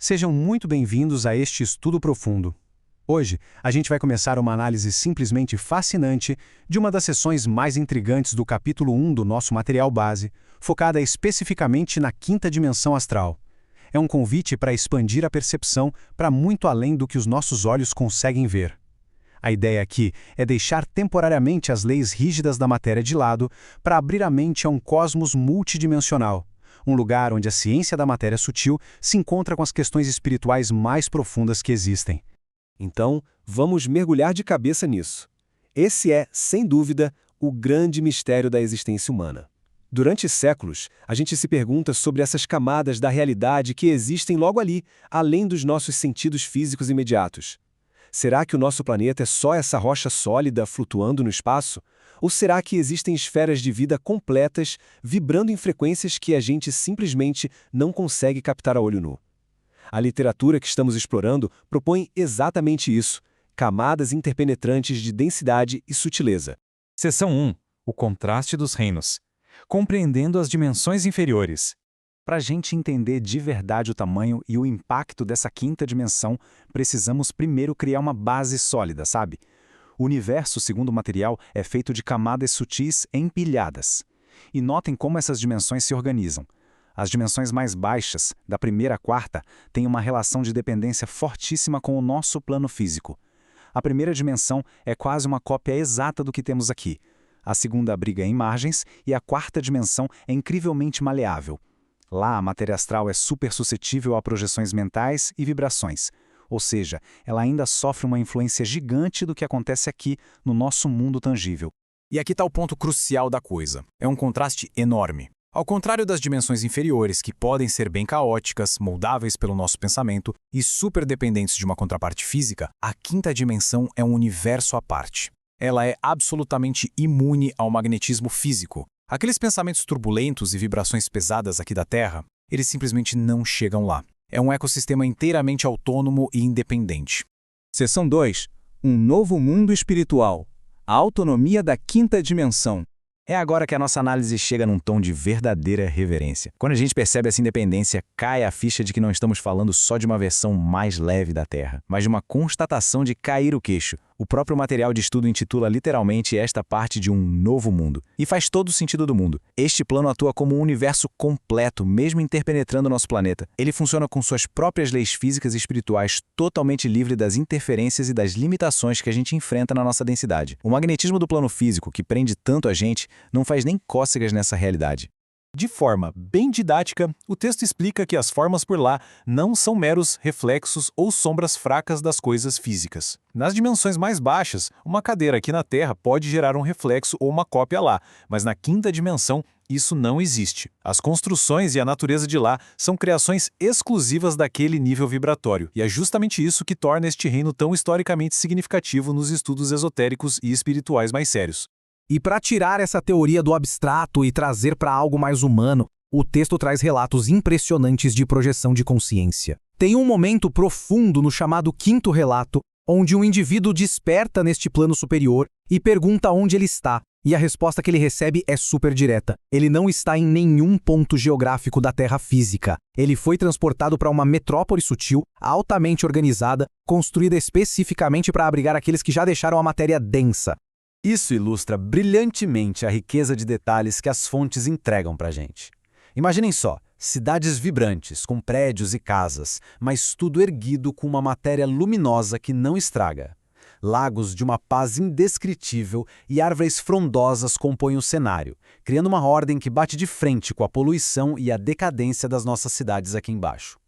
Sejam muito bem-vindos a este estudo profundo. Hoje, a gente vai começar uma análise simplesmente fascinante de uma das seções mais intrigantes do capítulo 1 do nosso material base, focada especificamente na quinta dimensão astral. É um convite para expandir a percepção para muito além do que os nossos olhos conseguem ver. A ideia aqui é deixar temporariamente as leis rígidas da matéria de lado para abrir a mente a um cosmos multidimensional, um lugar onde a ciência da matéria sutil se encontra com as questões espirituais mais profundas que existem. Então, vamos mergulhar de cabeça nisso. Esse é, sem dúvida, o grande mistério da existência humana. Durante séculos, a gente se pergunta sobre essas camadas da realidade que existem logo ali, além dos nossos sentidos físicos imediatos. Será que o nosso planeta é só essa rocha sólida flutuando no espaço? Ou será que existem esferas de vida completas, vibrando em frequências que a gente simplesmente não consegue captar a olho nu? A literatura que estamos explorando propõe exatamente isso, camadas interpenetrantes de densidade e sutileza. Seção 1. O contraste dos reinos. Compreendendo as dimensões inferiores. Para a gente entender de verdade o tamanho e o impacto dessa quinta dimensão, precisamos primeiro criar uma base sólida, sabe? O universo, segundo o material, é feito de camadas sutis empilhadas. E notem como essas dimensões se organizam. As dimensões mais baixas, da primeira à quarta, têm uma relação de dependência fortíssima com o nosso plano físico. A primeira dimensão é quase uma cópia exata do que temos aqui. A segunda abriga em margens e a quarta dimensão é incrivelmente maleável. Lá, a matéria astral é super suscetível a projeções mentais e vibrações. Ou seja, ela ainda sofre uma influência gigante do que acontece aqui, no nosso mundo tangível. E aqui está o ponto crucial da coisa. É um contraste enorme. Ao contrário das dimensões inferiores, que podem ser bem caóticas, moldáveis pelo nosso pensamento e super dependentes de uma contraparte física, a quinta dimensão é um universo à parte. Ela é absolutamente imune ao magnetismo físico. Aqueles pensamentos turbulentos e vibrações pesadas aqui da Terra, eles simplesmente não chegam lá. É um ecossistema inteiramente autônomo e independente. Seção 2. Um novo mundo espiritual. A autonomia da quinta dimensão. É agora que a nossa análise chega num tom de verdadeira reverência. Quando a gente percebe essa independência, cai a ficha de que não estamos falando só de uma versão mais leve da Terra, mas de uma constatação de cair o queixo. O próprio material de estudo intitula literalmente esta parte de um novo mundo. E faz todo o sentido do mundo. Este plano atua como um universo completo, mesmo interpenetrando nosso planeta. Ele funciona com suas próprias leis físicas e espirituais, totalmente livre das interferências e das limitações que a gente enfrenta na nossa densidade. O magnetismo do plano físico, que prende tanto a gente, não faz nem cócegas nessa realidade. De forma bem didática, o texto explica que as formas por lá não são meros reflexos ou sombras fracas das coisas físicas. Nas dimensões mais baixas, uma cadeira aqui na Terra pode gerar um reflexo ou uma cópia lá, mas na quinta dimensão, isso não existe. As construções e a natureza de lá são criações exclusivas daquele nível vibratório, e é justamente isso que torna este reino tão historicamente significativo nos estudos esotéricos e espirituais mais sérios. E para tirar essa teoria do abstrato e trazer para algo mais humano, o texto traz relatos impressionantes de projeção de consciência. Tem um momento profundo no chamado quinto relato, onde um indivíduo desperta neste plano superior e pergunta onde ele está, e a resposta que ele recebe é super direta. Ele não está em nenhum ponto geográfico da Terra física. Ele foi transportado para uma metrópole sutil, altamente organizada, construída especificamente para abrigar aqueles que já deixaram a matéria densa. Isso ilustra brilhantemente a riqueza de detalhes que as fontes entregam para a gente. Imaginem só, cidades vibrantes, com prédios e casas, mas tudo erguido com uma matéria luminosa que não estraga. Lagos de uma paz indescritível e árvores frondosas compõem o cenário, criando uma ordem que bate de frente com a poluição e a decadência das nossas cidades aqui embaixo.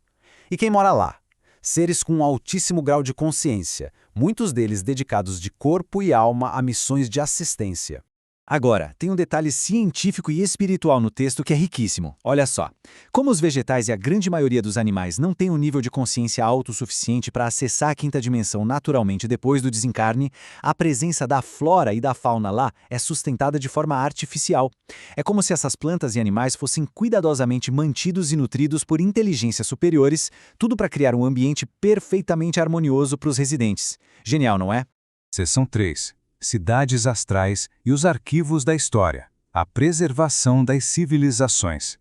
E quem mora lá? Seres com um altíssimo grau de consciência, muitos deles dedicados de corpo e alma a missões de assistência. Agora, tem um detalhe científico e espiritual no texto que é riquíssimo. Olha só, como os vegetais e a grande maioria dos animais não têm um nível de consciência autossuficiente para acessar a quinta dimensão naturalmente depois do desencarne, a presença da flora e da fauna lá é sustentada de forma artificial. É como se essas plantas e animais fossem cuidadosamente mantidos e nutridos por inteligências superiores, tudo para criar um ambiente perfeitamente harmonioso para os residentes. Genial, não é? Seção 3. Cidades astrais e os arquivos da história. A preservação das civilizações.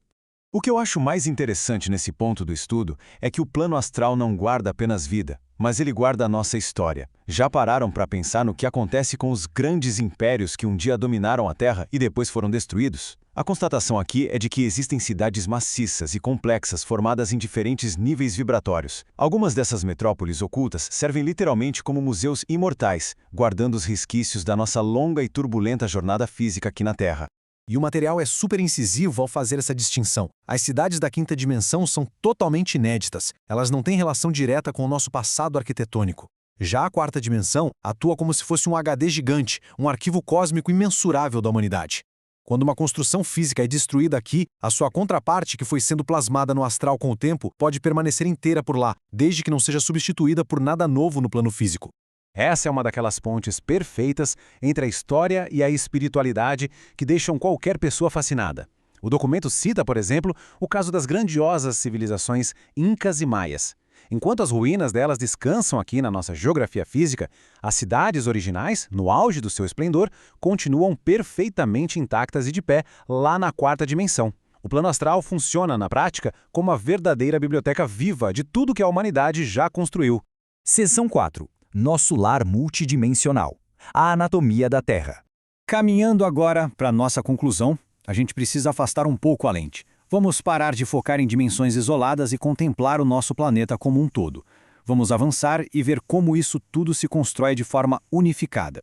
O que eu acho mais interessante nesse ponto do estudo é que o plano astral não guarda apenas vida, mas ele guarda a nossa história. Já pararam para pensar no que acontece com os grandes impérios que um dia dominaram a Terra e depois foram destruídos? A constatação aqui é de que existem cidades maciças e complexas formadas em diferentes níveis vibratórios. Algumas dessas metrópoles ocultas servem literalmente como museus imortais, guardando os resquícios da nossa longa e turbulenta jornada física aqui na Terra. E o material é super incisivo ao fazer essa distinção. As cidades da quinta dimensão são totalmente inéditas. Elas não têm relação direta com o nosso passado arquitetônico. Já a quarta dimensão atua como se fosse um HD gigante, um arquivo cósmico imensurável da humanidade. Quando uma construção física é destruída aqui, a sua contraparte, que foi sendo plasmada no astral com o tempo, pode permanecer inteira por lá, desde que não seja substituída por nada novo no plano físico. Essa é uma daquelas pontes perfeitas entre a história e a espiritualidade que deixam qualquer pessoa fascinada. O documento cita, por exemplo, o caso das grandiosas civilizações incas e maias. Enquanto as ruínas delas descansam aqui na nossa geografia física, as cidades originais, no auge do seu esplendor, continuam perfeitamente intactas e de pé lá na quarta dimensão. O plano astral funciona, na prática, como a verdadeira biblioteca viva de tudo que a humanidade já construiu. Seção 4. Nosso lar multidimensional. A anatomia da Terra. Caminhando agora para nossa conclusão, a gente precisa afastar um pouco a lente. Vamos parar de focar em dimensões isoladas e contemplar o nosso planeta como um todo. Vamos avançar e ver como isso tudo se constrói de forma unificada.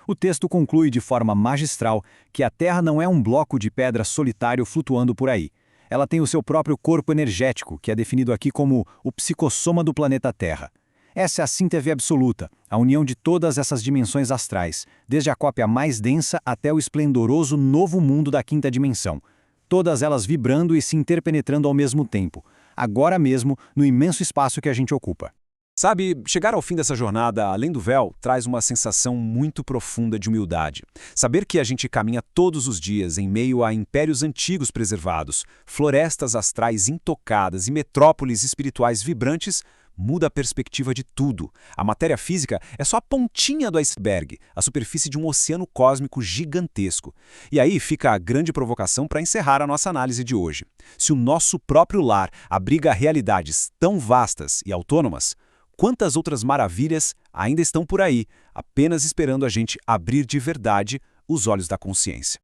O texto conclui de forma magistral que a Terra não é um bloco de pedra solitário flutuando por aí. Ela tem o seu próprio corpo energético, que é definido aqui como o psicossoma do planeta Terra. Essa é a síntese absoluta, a união de todas essas dimensões astrais, desde a cópia mais densa até o esplendoroso novo mundo da quinta dimensão. Todas elas vibrando e se interpenetrando ao mesmo tempo, agora mesmo no imenso espaço que a gente ocupa. Sabe, chegar ao fim dessa jornada, além do véu, traz uma sensação muito profunda de humildade. Saber que a gente caminha todos os dias em meio a impérios antigos preservados, florestas astrais intocadas e metrópoles espirituais vibrantes, muda a perspectiva de tudo. A matéria física é só a pontinha do iceberg, a superfície de um oceano cósmico gigantesco. E aí fica a grande provocação para encerrar a nossa análise de hoje. Se o nosso próprio lar abriga realidades tão vastas e autônomas, quantas outras maravilhas ainda estão por aí, apenas esperando a gente abrir de verdade os olhos da consciência?